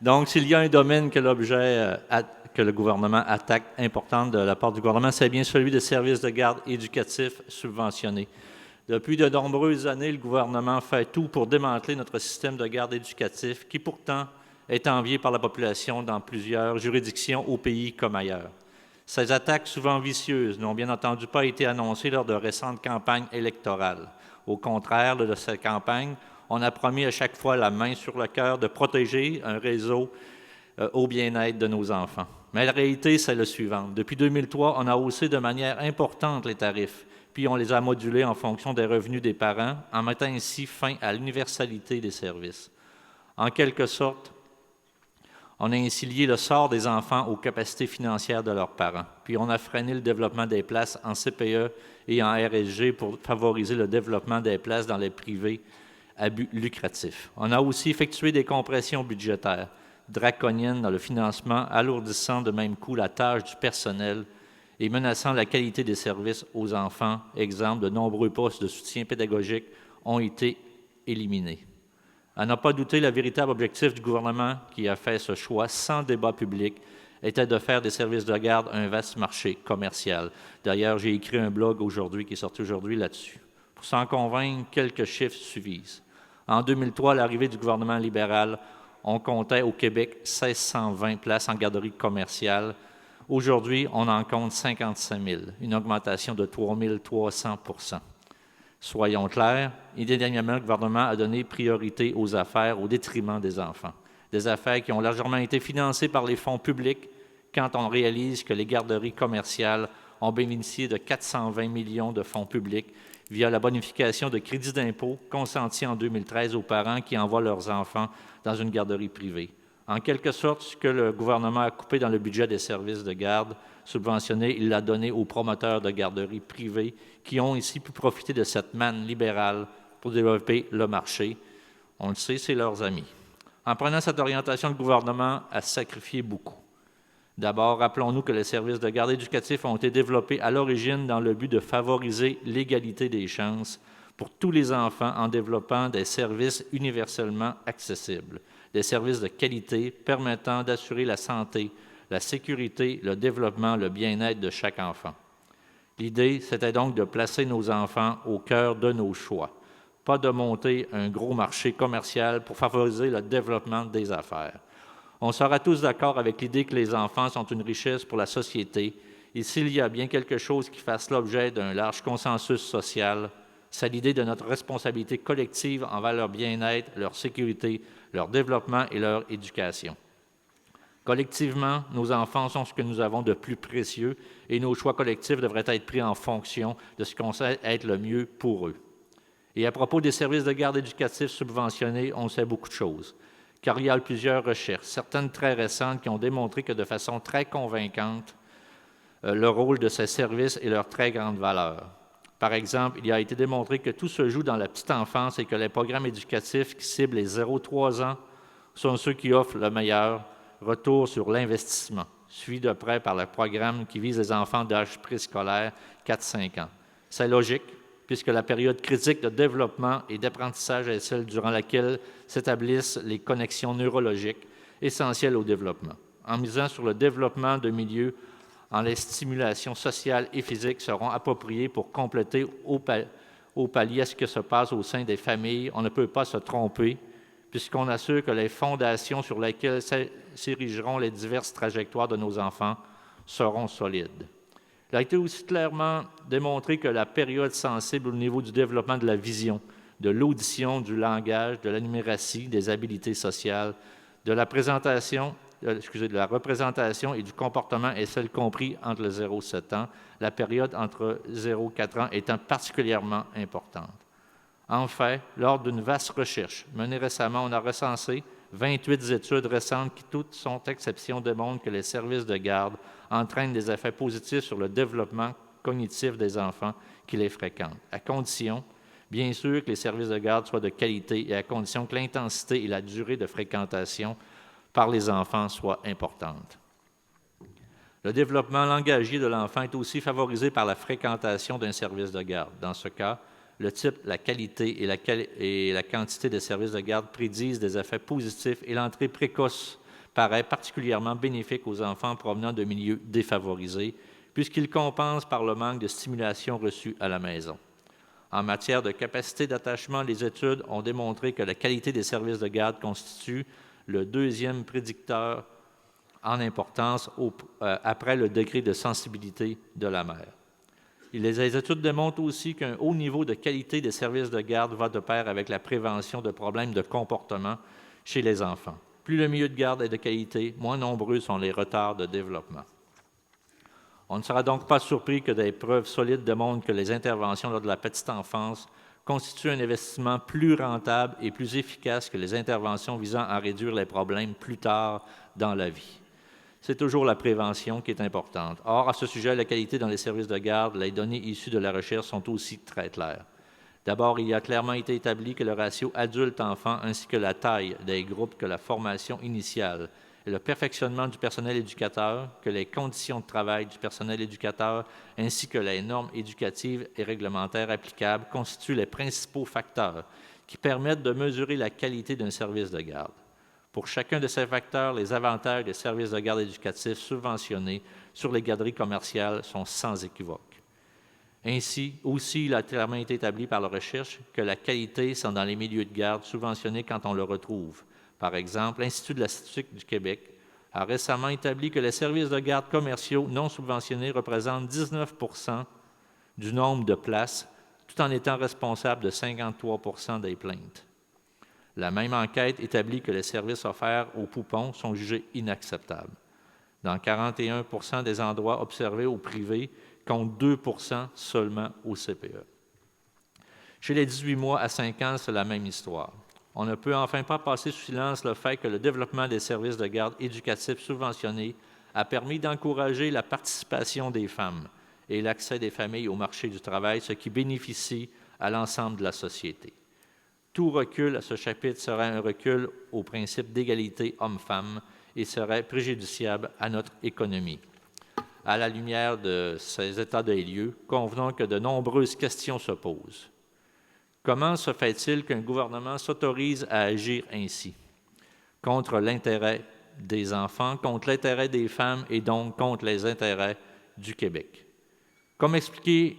Donc, s'il y a un domaine que que le gouvernement attaque important de la part du gouvernement, c'est bien celui des services de garde éducatifs subventionnés. Depuis de nombreuses années, le gouvernement fait tout pour démanteler notre système de garde éducatif, qui pourtant est envié par la population dans plusieurs juridictions au pays comme ailleurs. Ces attaques, souvent vicieuses, n'ont bien entendu pas été annoncées lors de récentes campagnes électorales. Au contraire de cette campagne, on a promis à chaque fois la main sur le cœur de protéger un réseau au bien-être de nos enfants. Mais la réalité, c'est le suivant. Depuis 2003, on a haussé de manière importante les tarifs, puis on les a modulés en fonction des revenus des parents, en mettant ainsi fin à l'universalité des services. En quelque sorte, on a ainsi lié le sort des enfants aux capacités financières de leurs parents, puis on a freiné le développement des places en CPE et en RSG pour favoriser le développement des places dans les privés à but lucratif. On a aussi effectué des compressions budgétaires draconiennes dans le financement, alourdissant de même coup la tâche du personnel et menaçant la qualité des services aux enfants. Exemple, de nombreux postes de soutien pédagogique ont été éliminés. À n'en pas douter, le véritable objectif du gouvernement qui a fait ce choix sans débat public était de faire des services de garde un vaste marché commercial. D'ailleurs, j'ai écrit un blog aujourd'hui qui est sorti aujourd'hui là-dessus. Pour s'en convaincre, quelques chiffres suffisent. En 2003, à l'arrivée du gouvernement libéral, on comptait au Québec 1620 places en garderie commerciale. Aujourd'hui, on en compte 55 000, une augmentation de 3 300 %. Soyons clairs, indéniablement, le gouvernement a donné priorité aux affaires au détriment des enfants. Des affaires qui ont largement été financées par les fonds publics quand on réalise que les garderies commerciales ont bénéficié de 420 millions de fonds publics via la bonification de crédits d'impôt consentis en 2013 aux parents qui envoient leurs enfants dans une garderie privée. En quelque sorte, ce que le gouvernement a coupé dans le budget des services de garde subventionnés, il l'a donné aux promoteurs de garderies privées qui ont ici pu profiter de cette manne libérale pour développer le marché. On le sait, c'est leurs amis. En prenant cette orientation, le gouvernement a sacrifié beaucoup. D'abord, rappelons-nous que les services de garde éducatifs ont été développés à l'origine dans le but de favoriser l'égalité des chances pour tous les enfants en développant des services universellement accessibles, des services de qualité permettant d'assurer la santé, la sécurité, le développement, le bien-être de chaque enfant. L'idée, c'était donc de placer nos enfants au cœur de nos choix, pas de monter un gros marché commercial pour favoriser le développement des affaires. On sera tous d'accord avec l'idée que les enfants sont une richesse pour la société, et s'il y a bien quelque chose qui fasse l'objet d'un large consensus social, c'est l'idée de notre responsabilité collective envers leur bien-être, leur sécurité, leur développement et leur éducation. Collectivement, nos enfants sont ce que nous avons de plus précieux et nos choix collectifs devraient être pris en fonction de ce qu'on sait être le mieux pour eux. Et à propos des services de garde éducatifs subventionnés, on sait beaucoup de choses, car il y a plusieurs recherches, certaines très récentes, qui ont démontré que de façon très convaincante, le rôle de ces services et leur très grande valeur. Par exemple, il a été démontré que tout se joue dans la petite enfance et que les programmes éducatifs qui ciblent les 0-3 ans sont ceux qui offrent le meilleur retour sur l'investissement, suivi de près par le programme qui vise les enfants d'âge préscolaire 4-5 ans. C'est logique, puisque la période critique de développement et d'apprentissage est celle durant laquelle s'établissent les connexions neurologiques essentielles au développement. En misant sur le développement de milieux en les stimulations sociales et physiques seront appropriées pour compléter au palier ce qui se passe au sein des familles, on ne peut pas se tromper, puisqu'on assure que les fondations sur lesquelles s'érigeront les diverses trajectoires de nos enfants seront solides. Il a été aussi clairement démontré que la période sensible au niveau du développement de la vision, de l'audition, du langage, de la numératie, des habiletés sociales, de la représentation et du comportement est celle comprise entre le 0 et 7 ans, la période entre 0 et 4 ans étant particulièrement importante. En fait, lors d'une vaste recherche menée récemment, on a recensé 28 études récentes qui, toutes sans exception, démontrent que les services de garde entraînent des effets positifs sur le développement cognitif des enfants qui les fréquentent, à condition, bien sûr, que les services de garde soient de qualité et à condition que l'intensité et la durée de fréquentation par les enfants soient importantes. Le développement langagier de l'enfant est aussi favorisé par la fréquentation d'un service de garde. Dans ce cas, le type, la qualité et la quantité des services de garde prédisent des effets positifs et l'entrée précoce paraît particulièrement bénéfique aux enfants provenant de milieux défavorisés, puisqu'il compense par le manque de stimulation reçue à la maison. En matière de capacité d'attachement, les études ont démontré que la qualité des services de garde constitue le deuxième prédicteur en importance après le degré de sensibilité de la mère. Les études démontrent aussi qu'un haut niveau de qualité des services de garde va de pair avec la prévention de problèmes de comportement chez les enfants. Plus le milieu de garde est de qualité, moins nombreux sont les retards de développement. On ne sera donc pas surpris que des preuves solides démontrent que les interventions lors de la petite enfance constituent un investissement plus rentable et plus efficace que les interventions visant à réduire les problèmes plus tard dans la vie. C'est toujours la prévention qui est importante. Or, à ce sujet, la qualité dans les services de garde, les données issues de la recherche sont aussi très claires. D'abord, il a clairement été établi que le ratio adulte-enfant ainsi que la taille des groupes, que la formation initiale et le perfectionnement du personnel éducateur, que les conditions de travail du personnel éducateur ainsi que les normes éducatives et réglementaires applicables constituent les principaux facteurs qui permettent de mesurer la qualité d'un service de garde. Pour chacun de ces facteurs, les avantages des services de garde éducatifs subventionnés sur les garderies commerciales sont sans équivoque. Ainsi, aussi, il a clairement été établi par la recherche que la qualité sont dans les milieux de garde subventionnés quand on le retrouve. Par exemple, l'Institut de la statistique du Québec a récemment établi que les services de garde commerciaux non subventionnés représentent 19 % du nombre de places, tout en étant responsables de 53 % des plaintes. La même enquête établit que les services offerts aux poupons sont jugés inacceptables. Dans 41 % des endroits observés au privé, contre 2 % seulement au CPE. Chez les 18 mois à 5 ans, c'est la même histoire. On ne peut enfin pas passer sous silence le fait que le développement des services de garde éducatifs subventionnés a permis d'encourager la participation des femmes et l'accès des familles au marché du travail, ce qui bénéficie à l'ensemble de la société. Tout recul à ce chapitre serait un recul au principe d'égalité homme-femme et serait préjudiciable à notre économie. À la lumière de ces états des lieux, convenons que de nombreuses questions se posent. Comment se fait-il qu'un gouvernement s'autorise à agir ainsi, contre l'intérêt des enfants, contre l'intérêt des femmes et donc contre les intérêts du Québec? Comment expliquer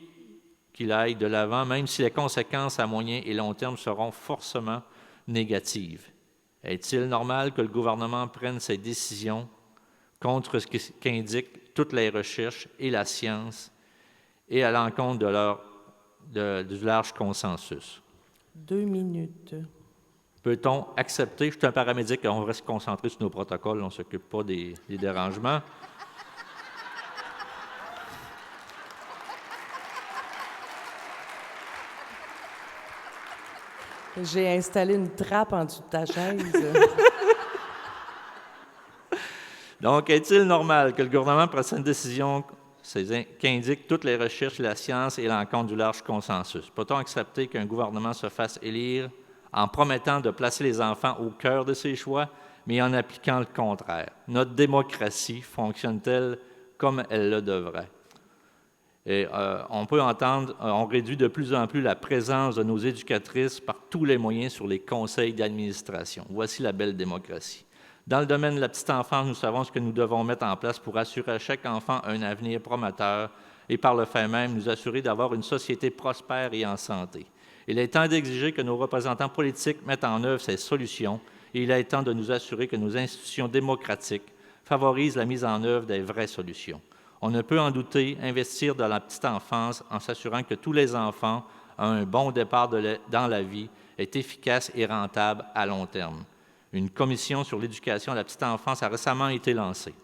qu'il aille de l'avant, même si les conséquences à moyen et long terme seront forcément négatives? Est-il normal que le gouvernement prenne ces décisions contre ce qu'indiquent toutes les recherches et la science et à l'encontre du large consensus? 2 minutes. Peut-on accepter, je suis un paramédic, on reste concentré sur nos protocoles, on ne s'occupe pas des dérangements. J'ai installé une trappe en dessous de ta chaise. Donc, est-il normal que le gouvernement prenne une décision qu'indiquent toutes les recherches, la science et l'encontre du large consensus? Peut-on accepter qu'un gouvernement se fasse élire en promettant de placer les enfants au cœur de ses choix, mais en appliquant le contraire? Notre démocratie fonctionne-t-elle comme elle le devrait? Et on peut entendre, on réduit de plus en plus la présence de nos éducatrices par tous les moyens sur les conseils d'administration. Voici la belle démocratie. Dans le domaine de la petite enfance, nous savons ce que nous devons mettre en place pour assurer à chaque enfant un avenir prometteur et par le fait même nous assurer d'avoir une société prospère et en santé. Il est temps d'exiger que nos représentants politiques mettent en œuvre ces solutions et il est temps de nous assurer que nos institutions démocratiques favorisent la mise en œuvre des vraies solutions. On ne peut en douter, investir dans la petite enfance en s'assurant que tous les enfants ont un bon départ dans la vie est efficace et rentable à long terme. Une commission sur l'éducation à la petite enfance a récemment été lancée.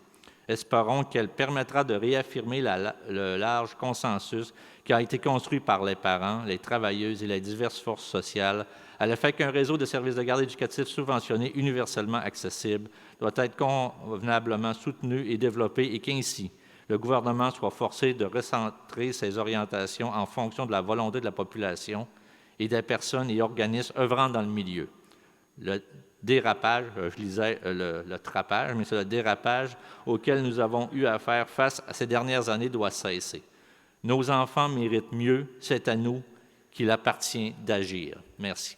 Espérons qu'elle permettra de réaffirmer le large consensus qui a été construit par les parents, les travailleuses et les diverses forces sociales à l'effet qu'un réseau de services de garde éducatifs subventionnés universellement accessible doit être convenablement soutenu et développé et qu'ainsi, le gouvernement soit forcé de recentrer ses orientations en fonction de la volonté de la population et des personnes et organismes œuvrant dans le milieu. Le dérapage, je lisais le trapage, mais c'est le dérapage auquel nous avons eu à faire face à ces dernières années doit cesser. Nos enfants méritent mieux, c'est à nous qu'il appartient d'agir. Merci.